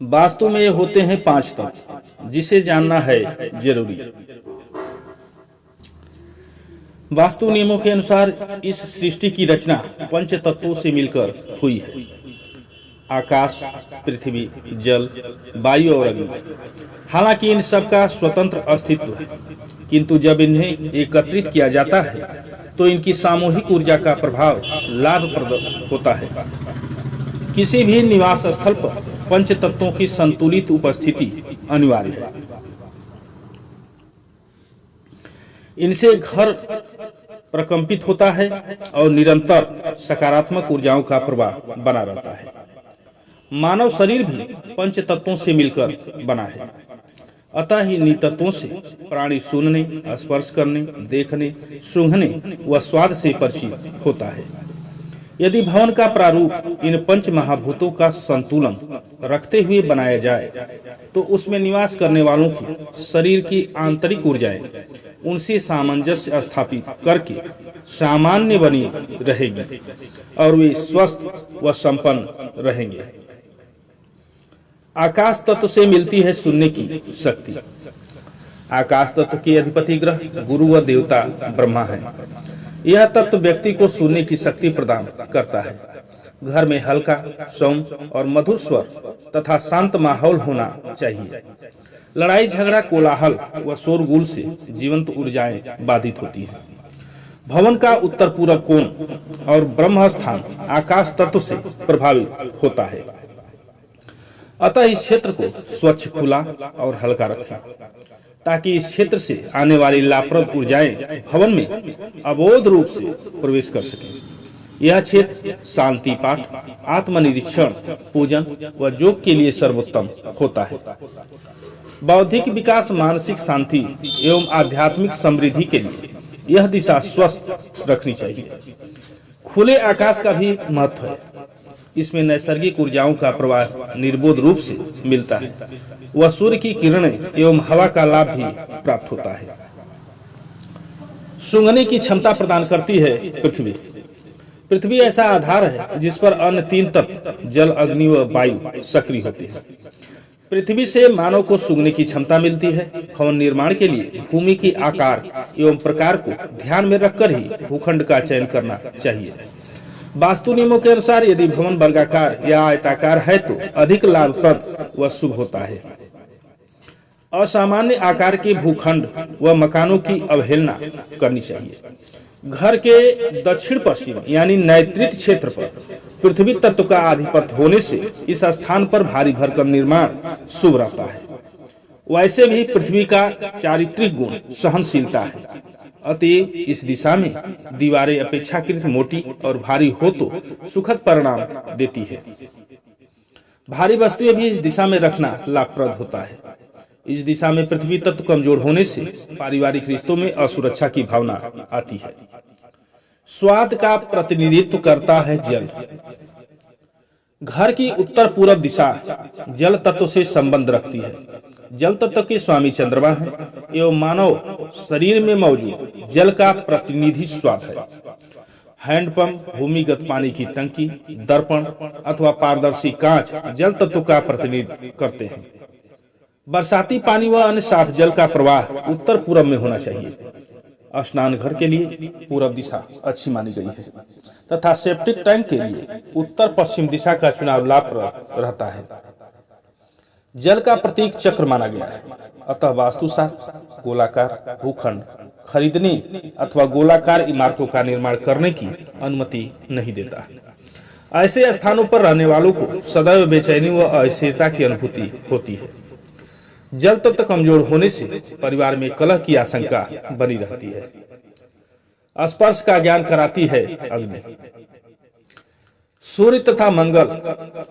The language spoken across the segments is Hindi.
वास्तु में होते हैं 5 तत्व, जिसे जानना है जरूरी। वास्तु नियमों के अनुसार इस सृष्टि की रचना 5 तत्वों से मिलकर हुई है। आकाश, पृथ्वी, जल, वायु और अग्नि। हालांकि इन सब का स्वतंत्र अस्तित्व है, किंतु जब इन्हें एकत्रित किया जाता है तो इनकी सामूहिक ऊर्जा का प्रभाव लाभप्रद होता है। किसी भी निवास स्थल पर 5 तत्वों की संतुलित उपस्थिति अनिवार्य है। इनसे घर प्रकंपित होता है और निरंतर सकारात्मक ऊर्जाओं का प्रवाह बना रहता है। मानव शरीर भी 5 तत्वों से मिलकर बना है। अतः इन्हीं तत्वों से प्राणी सुनने, स्पर्श करने, देखने, सूंघने व स्वाद से परिचित होता है। यदि भवन का प्रारूप इन 5 महाभूतों का संतुलन रखते हुए बनाया जाए तो उसमें निवास करने वालों की शरीर की आंतरिक ऊर्जाएं उनसे सामंजस्य स्थापित करके सामान्य बनी रहेगी और वे स्वस्थ व संपन्न रहेंगे। आकाश तत्व से मिलती है सुनने की शक्ति। आकाश तत्व के अधिपति ग्रह गुरु व देवता ब्रह्मा है। यह तत्व व्यक्ति को सुनने की शक्ति प्रदान करता है। घर में हल्का, सौम्य और मधुर स्वर तथा शांत माहौल होना चाहिए। लड़ाई झगड़ा, कोलाहल व शोरगुल से जीवंत ऊर्जाएं बाधित होती हैं। भवन का उत्तर पूर्व कोण और ब्रह्म स्थान आकाश तत्व से प्रभावित होता है। अतः इस क्षेत्र को स्वच्छ, खुला और हल्का रखें ताकि इस क्षेत्र से आने वाली लाभप्रद ऊर्जाएं भवन में अबोध रूप से प्रवेश कर सकें। यह क्षेत्र शांति पाठ, आत्मनिरीक्षण, पूजन व योग के लिए सर्वोत्तम होता है। बौद्धिक विकास, मानसिक शांति एवं आध्यात्मिक समृद्धि के लिए यह दिशा स्वस्थ रखनी चाहिए। खुले आकाश का भी महत्व है। इसमें नैसर्गिक ऊर्जाओं का प्रवाह निर्बोध रूप से मिलता है व सूर्य की किरणें एवं हवा का लाभ भी प्राप्त होता है। सूंघने की क्षमता प्रदान करती है पृथ्वी। पृथ्वी ऐसा आधार है जिस पर अन्य 3 तत्व जल, अग्नि व वायु सक्रिय होते हैं। पृथ्वी से मानव को सूंघने की क्षमता मिलती है। भवन निर्माण के लिए भूमि की आकार एवं प्रकार को ध्यान में रखकर ही भूखंड का चयन करना चाहिए। वास्तु नियमों के अनुसार यदि भवन वर्गाकार या आयताकार है तो अधिक लाभप्रद व शुभ होता है। असामान्य आकार के भूखंड व मकानों की अवहेलना करनी चाहिए। घर के दक्षिण पश्चिम यानी नैऋत्य क्षेत्र पर पृथ्वी तत्व का आधिपत्य होने से इस स्थान पर भारी भरकम निर्माण शुभ रहता है। वैसे भी पृथ्वी का चारित्रिक गुण सहनशीलता है। अतएव इस दिशा में दीवारें अपेक्षाकृत मोटी और भारी हो तो सुखद परिणाम देती है। भारी वस्तुएं भी इस दिशा में रखना लाभप्रद होता है। इस दिशा में पृथ्वी तत्व कमजोर होने से पारिवारिक रिश्तों में असुरक्षा की भावना आती है। स्वाद का प्रतिनिधित्व करता है जल। घर की उत्तर पूर्व दिशा जल तत्व से संबंध रखती है। जल तत्व के स्वामी चंद्रमा है एवं मानव शरीर में मौजूद जल का प्रतिनिधि स्वाद है। हैंडपंप, भूमिगत पानी की टंकी, दर्पण अथवा पारदर्शी कांच जल तत्व का प्रतिनिधित्व करते हैं। बरसाती पानी व अन्य साफ जल का प्रवाह उत्तर पूर्व में होना चाहिए। स्नान घर के लिए पूर्व दिशा अच्छी मानी गई है तथा सेप्टिक टैंक के लिए उत्तर पश्चिम दिशा का चुनाव लाभप्रद रहता है। जल का प्रतीक चक्र माना गया है। अतः वास्तुशास्त्र गोलाकार भूखंड खरीदने अथवा गोलाकार इमारतों का निर्माण करने की अनुमति नहीं देता। ऐसे स्थानों पर रहने वालों को सदैव बेचैनी व अस्थिरता की अनुभूति होती है। जल तत्व कमजोर होने से परिवार में कलह की आशंका बनी रहती है। स्पर्श का ज्ञान कराती है अग्नि। सूर्य तथा मंगल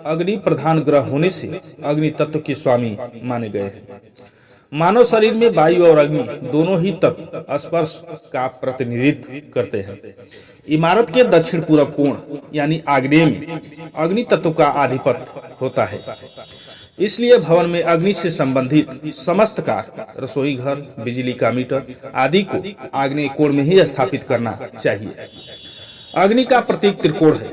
अग्नि प्रधान ग्रह होने से अग्नि तत्व के स्वामी माने गए हैं। मानव शरीर में वायु और अग्नि दोनों ही तत्व स्पर्श का प्रतिनिधित्व करते हैं। इमारत के दक्षिण पूर्व कोण यानी आग्नेय में अग्नि तत्व का आधिपत्य होता है। इसलिए भवन में अग्नि से संबंधित समस्त कार्य, रसोई घर, बिजली का मीटर आदि को आग्नेय कोण में ही स्थापित करना चाहिए। अग्नि का प्रतीक त्रिकोण है,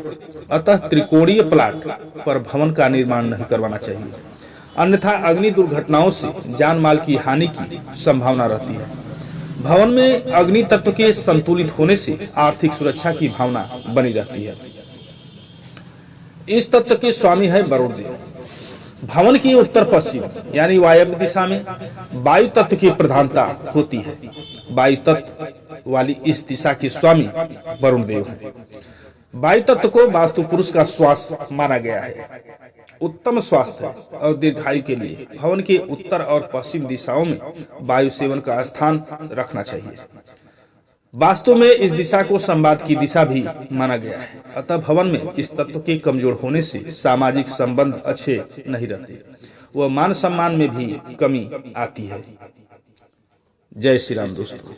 अतः त्रिकोणीय प्लाट पर भवन का निर्माण नहीं करवाना चाहिए। अन्यथा अग्नि दुर्घटनाओं से जान माल की हानि की संभावना रहती है। भवन में अग्नि तत्व के संतुलित होने से आर्थिक सुरक्षा की भावना बनी रहती है। इस तत्व के स्वामी है वरुण देव। भवन की उत्तर पश्चिम यानी वायव्य दिशा में वायु तत्व की प्रधानता होती है। वायु तत्व वाली इस दिशा के स्वामी वरुण देव है। वायु तत्व को वास्तु पुरुष का स्वास्थ्य माना गया है। उत्तम स्वास्थ्य और दीर्घायु के लिए भवन के उत्तर और पश्चिम दिशाओं में वायु सेवन का स्थान रखना चाहिए। वास्तु में इस दिशा को संवाद की दिशा भी माना गया है। अतः भवन में इस तत्व के कमजोर होने से सामाजिक संबंध अच्छे नहीं रहते, वह मान सम्मान में भी कमी आती है। जय श्री राम दोस्तों।